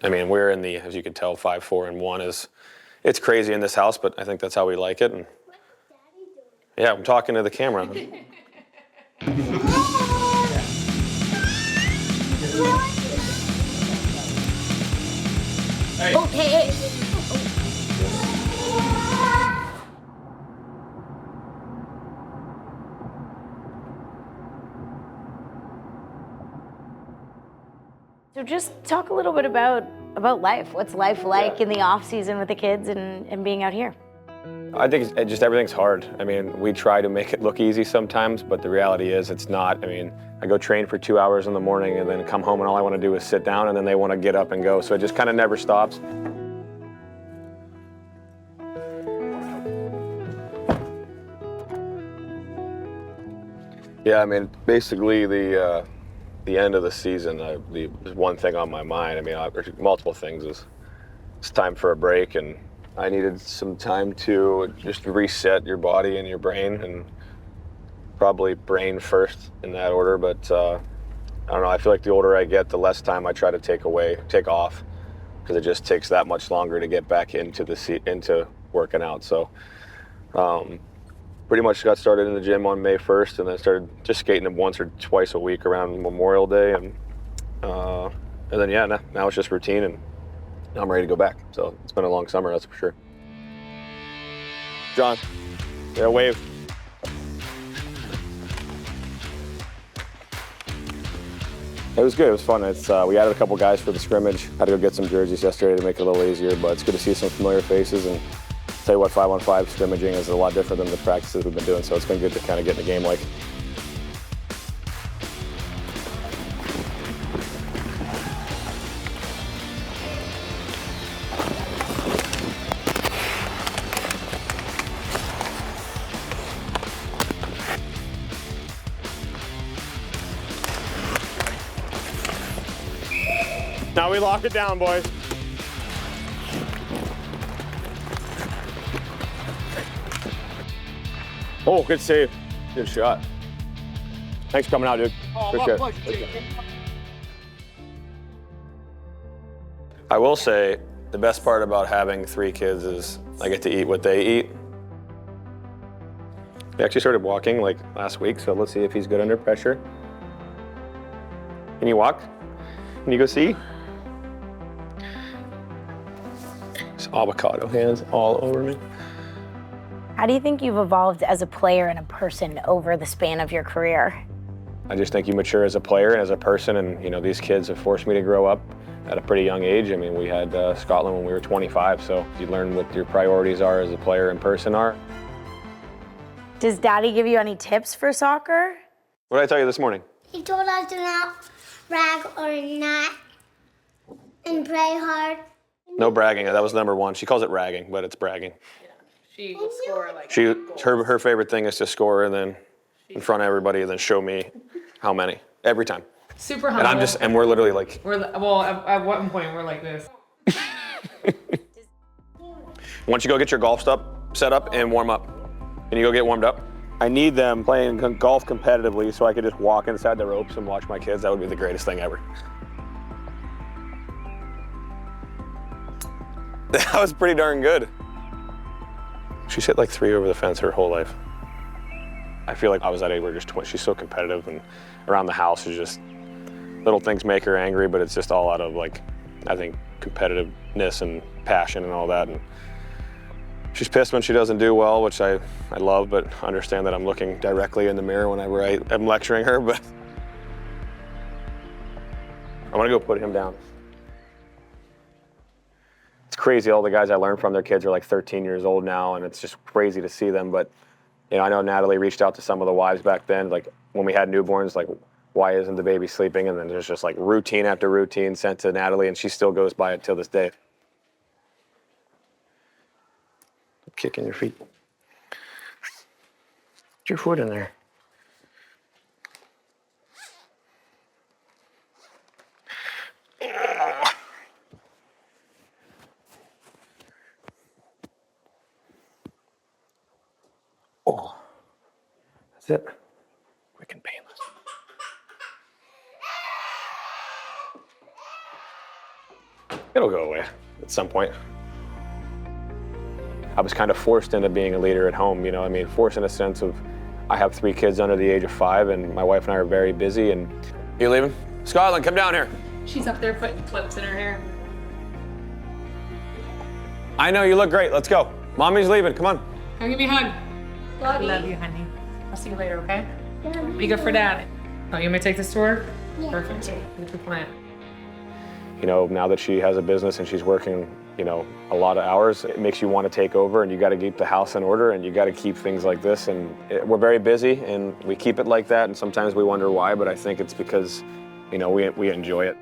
I mean, we're in the, as you can tell, 5-4-1 is, it's crazy in this house, but I think that's how we like it. And yeah, I'm talking to the camera. Hey. Okay. So just talk a little bit about life. What's life like in the off season with the kids and being out here? I think it's just everything's hard. I mean, we try to make it look easy sometimes, but the reality is it's not. I mean, I go train for 2 hours in the morning and then come home and all I want to do is sit down and then they want to get up and go. So it just kind of never stops. Yeah, I mean, basically the end of the season, there's one thing on my mind. I mean, there's multiple things. It's time for a break, and I needed some time to just reset your body and your brain, and probably brain first in that order. But I don't know. I feel like the older I get, the less time I try to take off, because it just takes that much longer to get back into working out. So. Pretty much got started in the gym on May 1st, and then started just skating once or twice a week around Memorial Day, and then yeah, now it's just routine, and I'm ready to go back. So it's been a long summer, that's for sure. John, yeah, wave. It was good. It was fun. We added a couple guys for the scrimmage. Had to go get some jerseys yesterday to make it a little easier, but it's good to see some familiar faces. And tell you what, 5-on-5 scrimmaging is a lot different than the practices we've been doing, so it's been good to kind of get in the game like. Now we lock it down, boys. Oh, good save. Good shot. Thanks for coming out, dude. Appreciate it. I will say the best part about having 3 kids is I get to eat what they eat. He actually started walking like last week, so let's see if he's good under pressure. Can you walk? Can you go see? There's avocado hands all over me. How do you think you've evolved as a player and a person over the span of your career? I just think you mature as a player and as a person, and you know, these kids have forced me to grow up at a pretty young age. I mean, we had Scotland when we were 25, so you learn what your priorities are as a player and person are. Does Daddy give you any tips for soccer? What did I tell you this morning? He told us to not brag or not and pray hard. No bragging. That was number 1. She calls it ragging, but it's bragging. She will score like her favorite thing is to score and then in front of everybody and then show me how many every time. Super humble. And we're literally like. At one point we're like this. Once you go get your golf stuff set up and warm up, can you go get warmed up? I need them playing golf competitively so I could just walk inside the ropes and watch my kids. That would be the greatest thing ever. That was pretty darn good. She's hit like 3 over the fence her whole life. I feel like I was that age where she's so competitive, and around the house is just little things make her angry, but it's just all out of like, I think, competitiveness and passion and all that. And she's pissed when she doesn't do well, which I love, but understand that I'm looking directly in the mirror whenever I'm lecturing her, but I want to go put him down. It's crazy, all the guys I learned from, their kids are like 13 years old now, and it's just crazy to see them. But you know, I know Natalie reached out to some of the wives back then, like when we had newborns, like, why isn't the baby sleeping? And then there's just like routine after routine sent to Natalie, and she still goes by it till this day. Kicking your feet. Put your foot in there. Oh, that's it. Quick and painless. It'll go away at some point. I was kind of forced into being a leader at home, you know, I mean, forced in a sense of I have 3 kids under the age of 5 and my wife and I are very busy and... You leaving? Scotland, come down here. She's up there putting clips in her hair. I know, you look great, let's go. Mommy's leaving, come on. Come give me a hug. I love you, honey. I'll see you later, okay? Be good for dad. Oh, you want me to take this to her? Yeah. Perfect. Good to plan. You know, now that she has a business and she's working, you know, a lot of hours, it makes you want to take over and you got to keep the house in order and you got to keep things like this. And we're very busy and we keep it like that. And sometimes we wonder why, but I think it's because, you know, we enjoy it.